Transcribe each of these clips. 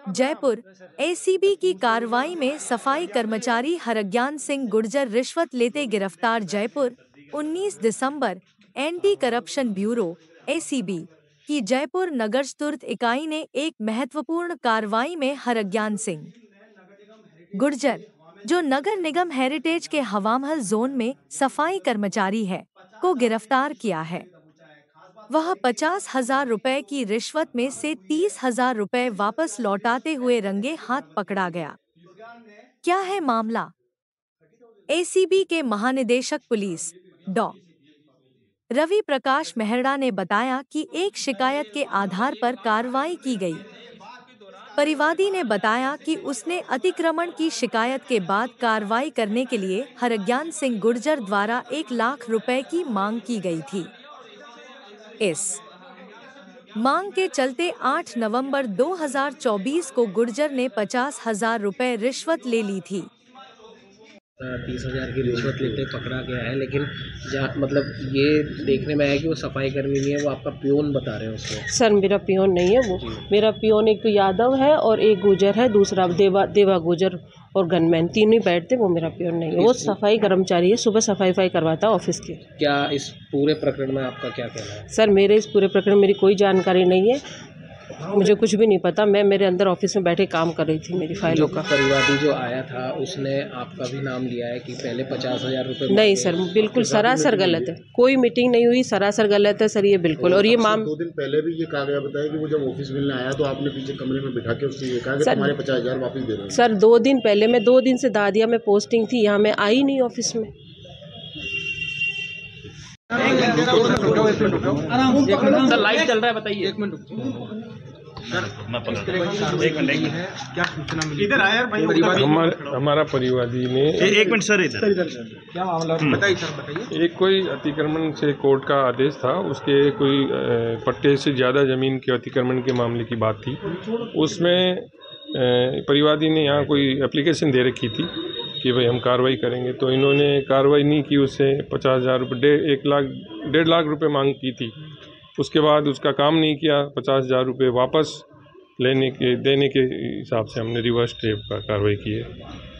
Jaipur ACB की कार्रवाई में सफाई कर्मचारी हरज्ञान सिंह गुर्जर रिश्वत लेते गिरफ्तार। जयपुर 19 दिसंबर एंटी करप्शन ब्यूरो एसीबी की जयपुर नगरस्तुर्त इकाई ने एक महत्वपूर्ण कार्रवाई में हरज्ञान सिंह गुर्जर, जो नगर निगम हेरिटेज के हवामहल जोन में सफाई कर्मचारी है, को गिरफ्तार किया है। वह 50,000 रुपए की रिश्वत में से 30,000 रुपए वापस लौटाते हुए रंगे हाथ पकड़ा गया। क्या है मामला? एसीबी के महानिदेशक पुलिस डॉ. रवि प्रकाश मेहरा ने बताया कि एक शिकायत के आधार पर कार्रवाई की गई। परिवादी ने बताया कि उसने अतिक्रमण की शिकायत के बाद कार्रवाई करने के लिए हरज्ञान सिंह गुर्जर द्वारा 1 लाख रुपए की मांग की गई थी। इस मांग के चलते 8 नवंबर 2024 को गुर्जर ने 50,000 रुपए रिश्वत ले ली थी। 30,000 की रिश्वत लेते पकड़ा गया है, लेकिन मतलब ये देखने में आया कि वो सफाई कर्मी नहीं है, वो आपका पियोन बता रहे हैं उसको। सर मेरा पियोन नहीं है वो, मेरा पियोन एक तो यादव है और एक गुजर है, दूसरा देवा गुजर और गनमैन, तीनों ही बैठते, वो मेरा पियोन नहीं है। वो सफाई कर्मचारी है, सुबह सफाई करवाता है ऑफिस की। क्या इस पूरे प्रकरण में आपका क्या कहना है? सर मेरे इस पूरे प्रकरण में मेरी कोई जानकारी नहीं है, मुझे कुछ भी नहीं पता। मैं मेरे अंदर ऑफिस में बैठे काम कर रही थी मेरी फाइलों का। परिवादी जो आया था उसने आपका भी नाम लिया है कि पहले 50,000 रुपए। नहीं सर, बिल्कुल सरासर गलत है, कोई मीटिंग नहीं हुई, सरासर गलत है सर ये बिल्कुल। और ये 2 दिन पहले भी ये कहा गया बताया कि वो जब ऑफिस मिलने आया तो आपने पीछे कमरे में बिठा के उससे ये कहा कि तुम्हारे 50,000 वापस दे रहे हैं। सर 2 दिन पहले, मैं 2 दिन से दादिया में पोस्टिंग थी, यहाँ मैं आई नहीं ऑफिस में। सर लाइव चल रहा है, बताइए। 1 मिनट क्या सूचना मिली? इधर आया भाई। हमारा परिवादी ने 1 मिनट सर, इधर क्या मामला बताइए सर, बताइए। एक कोई अतिक्रमण से कोर्ट का आदेश था, उसके कोई पट्टे से ज़्यादा ज़मीन के अतिक्रमण के मामले की बात थी। उसमें परिवादी ने यहाँ कोई एप्लीकेशन दे रखी थी कि भाई हम कार्रवाई करेंगे, तो इन्होंने कार्रवाई नहीं की। उससे 50,000 रुपये 1 लाख रुपए मांग की थी। उसके बाद उसका काम नहीं किया, 50,000 रुपये वापस देने के हिसाब से हमने रिवर्स ट्रेप का कार्रवाई की है।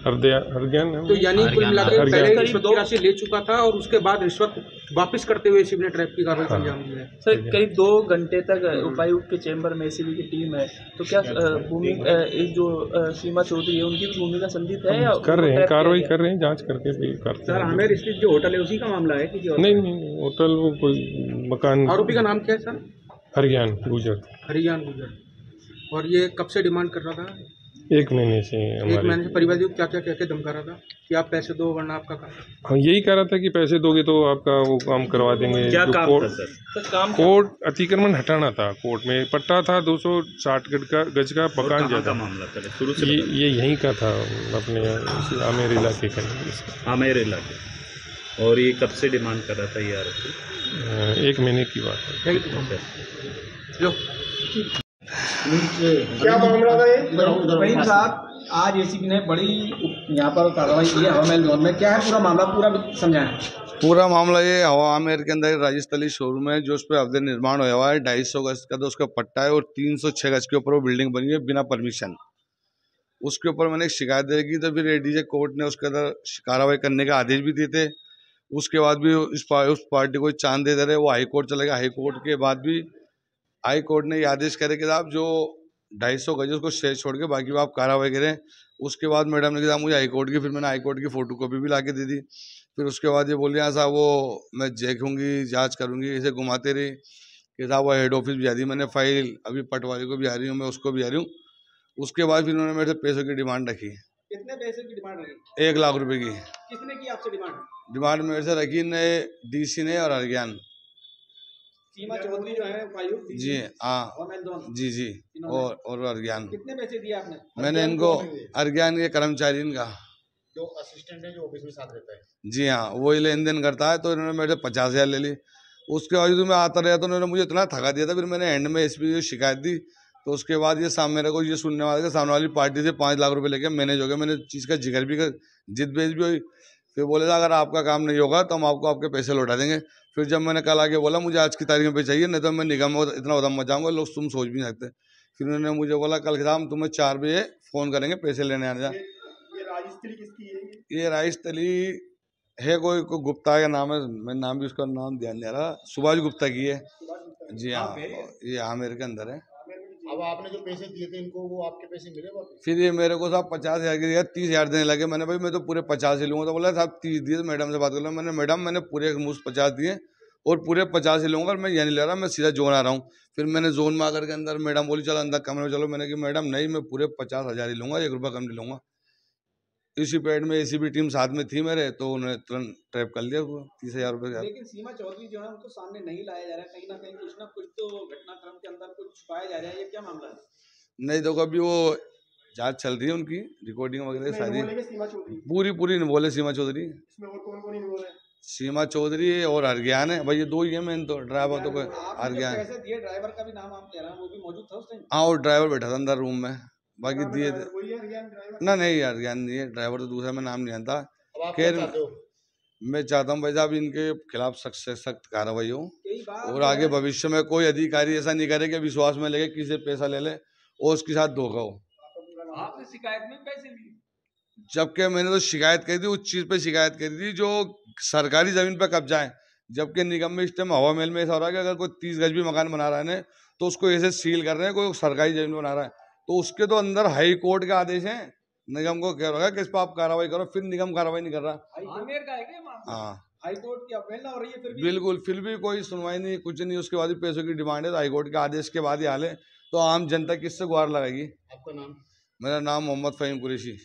हरज्ञान तो यानी कुल मिलाकर पहले रिश्वत की राशि ले चुका था और उसके बाद रिश्वत वापस करते हुए एसीबी ने ट्रैप की कार्रवाई को अंजाम दिया है। सर करीब 2 घंटे तक उपायुक्त के चैम्बर में एसीबी की टीम है, तो क्या जो सीमा चौधरी है उनकी भूमिका संदिग्ध है या कर रहे हैं, कार्रवाई कर रहे हैं, जांच करके भी करते हैं। सर आमेर स्थित जो होटल है उसी का मामला है कि नहीं, होटल वो कोई मकान। आरोपी का नाम क्या है सर? हरज्ञान गुजर। और ये कब से डिमांड कर रहा था? 1 महीने से। 1 महीने से परिवादी को क्या क्या कह के धमका रहा था कि आप पैसे दो वरना आपका काम? हाँ, यही कह रहा था कि पैसे दोगे तो आपका वो काम करवा देंगे। क्या काम था सर? कोर्ट अतिक्रमण हटाना था। कोर्ट में पट्टा था 260 गज का मकान ज्यादा मामला था शुरू से। ये यहीं का था, अपने आमेर इलाके का। आमेर इलाके। और ये कब से डिमांड कर रहा था ये आरोपी? 1 महीने की बात है। क्या मामला था ये? साहब आज एसीबी ने बड़ी यहाँ पर कार्रवाई की है हवामहल जोन में, क्या है पूरा मामला, पूरा समझाएं। पूरा मामला ये हवा आमेर के अंदर राजस्थली शोरूम है, जो उस पर अवैध निर्माण होया हुआ है। 250 गज का तो उसका पट्टा है और 306 गज के ऊपर वो बिल्डिंग बनी है बिना परमिशन। उसके ऊपर मैंने एक शिकायत दे रखी, तो फिर एडीजे कोर्ट ने उसके अंदर कार्रवाई करने का आदेश भी दिए थे। उसके बाद भी उस पार्टी को चांद दे रहे, वो हाई कोर्ट चले गए। हाई कोर्ट के बाद भी हाई कोर्ट ने ये आदेश करे कि आप जो 250 गज उसको शेष छोड़ के बाकी आप कार्रवाई करें। उसके बाद मैडम ने कहा मुझे हाई कोर्ट की, फिर मैंने हाई कोर्ट की फोटो कॉपी भी ला के दे दी। फिर उसके बाद ये बोल रहे साहब वो मैं देखूंगी, जांच करूंगी, इसे घुमाते रही कि साहब वो हेड ऑफिस भी आ रही, मैंने फाइल अभी पटवारी को भी आ रही हूँ, मैं उसको भी आ रही हूँ। उसके बाद फिर उन्होंने मेरे से पैसों की डिमांड रखी। कितने पैसे की डिमांड रखी? 1 लाख रुपए की। किसने की आपसे डिमांड? डिमांड मेरे से रखी ने डीसी ने और हरज्ञान सीमा चौधरी जो है उपायुक्त। जी हाँ जी और हरज्ञान। कितने पैसे दिए आपने? मैंने इनको हरज्ञान के कर्मचारी इनका जो असिस्टेंट है जो ऑफिस में साथ रहता है, जी हाँ, वही लेन देन करता है। तो इन्होंने मेरे 50,000 ले ली। उसके बाद मैं आता रहा तो उन्होंने मुझे इतना थका दिया था। फिर मैंने एंड में एसपी को शिकायत दी, तो उसके बाद ये सामने मेरे को ये सुनने वाले के सामने वाली पार्टी से 5 लाख रुपए लेके मैनेज हो गया। मैंने चीज़ का जिक्र भी कर, जिद बेच भी हुई। फिर बोले था अगर आपका काम नहीं होगा तो हम आपको आपके पैसे लौटा देंगे। फिर जब मैंने कल आके बोला मुझे आज की तारीख में पे चाहिए, नहीं तो मैं निगम में इतना उदम मचाऊंगा, लोग तुम सोच भी नहीं सकते। फिर उन्होंने मुझे बोला कल शाम तुम्हें 4 बजे फ़ोन करेंगे, पैसे लेने आ जा। ये राजस्थली किसकी है? ये राजस्थली है, कोई गुप्ता का नाम है, मैं नाम भी उसका नाम ध्यान नहीं आ रहा, सुभाष गुप्ता की है जी। हाँ, ये आमेर के अंदर है। अब आपने जो पैसे दिए थे इनको, वो आपके पैसे मिले वापस? फिर ये मेरे को साहब 50,000 के दिया, 30,000 देने लगे। मैंने भाई मैं तो पूरे 50 ही लूँगा, तो बोला साहब 30 दिए। तो मैडम से बात कर लो, मैंने मैडम मैंने पूरे मुझ 50 दिए और पूरे 50 ही लूँगा, मैं ये नहीं ले रहा, मैं सीधा जोन आ रहा हूँ। फिर मैंने जोन में आकर के अंदर मैडम बोली चलो अंदर कमरे में चलो, मैंने कहा मैडम नहीं, मैं पूरे 50,000 ही लूँगा, 1 रुपया कम नहीं लूँगा। इसी पेड में ACB टीम साथ में थी मेरे, तो उन्होंने तुरंत ट्रैप कर लिया 30,000 रुपये का। लेकिन सीमा चौधरी जो है उनको सामने नहीं लाया जा रहा है, कहीं ना कहीं कुछ ना कुछ तो घटनाक्रम के अंदर कुछ छुपाया जा रहा है, ये क्या मामला है? नहीं तो कभी वो जांच चल रही है, उनकी रिकॉर्डिंग वगैरह सारी पूरी नहीं बोले सीमा चौधरी। इसमें और कौन नहीं बोले? सीमा चौधरी और हरग्यान है भाई, ये 2 ही है मेन। तो ड्राइवर तो कोई हरग्यान। पैसे दिए ड्राइवर का भी नाम आप कह रहे हैं, वो भी मौजूद था उस टाइम? हाँ, और ड्राइवर बैठा था अंदर रूम में, बाकी दिए थे ना। नहीं हरग्यान नहीं है ड्राइवर, तो दूसरा में नाम नहीं आता। खैर मैं चाहता हूँ भाई साहब इनके खिलाफ सख्त से सख्त कार्रवाई हो, और आगे भविष्य में कोई अधिकारी ऐसा नहीं करे कि विश्वास में लेके किसी से पैसा ले ले और उसके साथ धोखा हो। आपने शिकायत में पैसे लिए? जबकि मैंने तो शिकायत करी थी, उस चीज़ पे शिकायत करी थी जो सरकारी ज़मीन पे कब्जा है। जबकि निगम में इस टाइम हवा महल में ऐसा हो रहा है कि अगर कोई 30 गज भी मकान बना रहा है ना, तो उसको ऐसे सील कर रहे हैं, कोई सरकारी ज़मीन बना रहा है तो उसके तो अंदर हाई कोर्ट का आदेश है, निगम को कह रहा है कि इस पर आप कार्रवाई करो, फिर निगम कार्रवाई नहीं कर रहा। आमेर का है क्या मामला? हाँ, हाई कोर्ट की अवहेलना हो रही है फिर भी? बिल्कुल, फिर भी कोई सुनवाई नहीं, कुछ नहीं। उसके बाद भी पैसों की डिमांड है, तो हाईकोर्ट के आदेश के बाद ही हाल है, तो आम जनता किससे गुहार लगाएगी? आपका नाम? मेरा नाम मोहम्मद फ़हीम कुरैशी।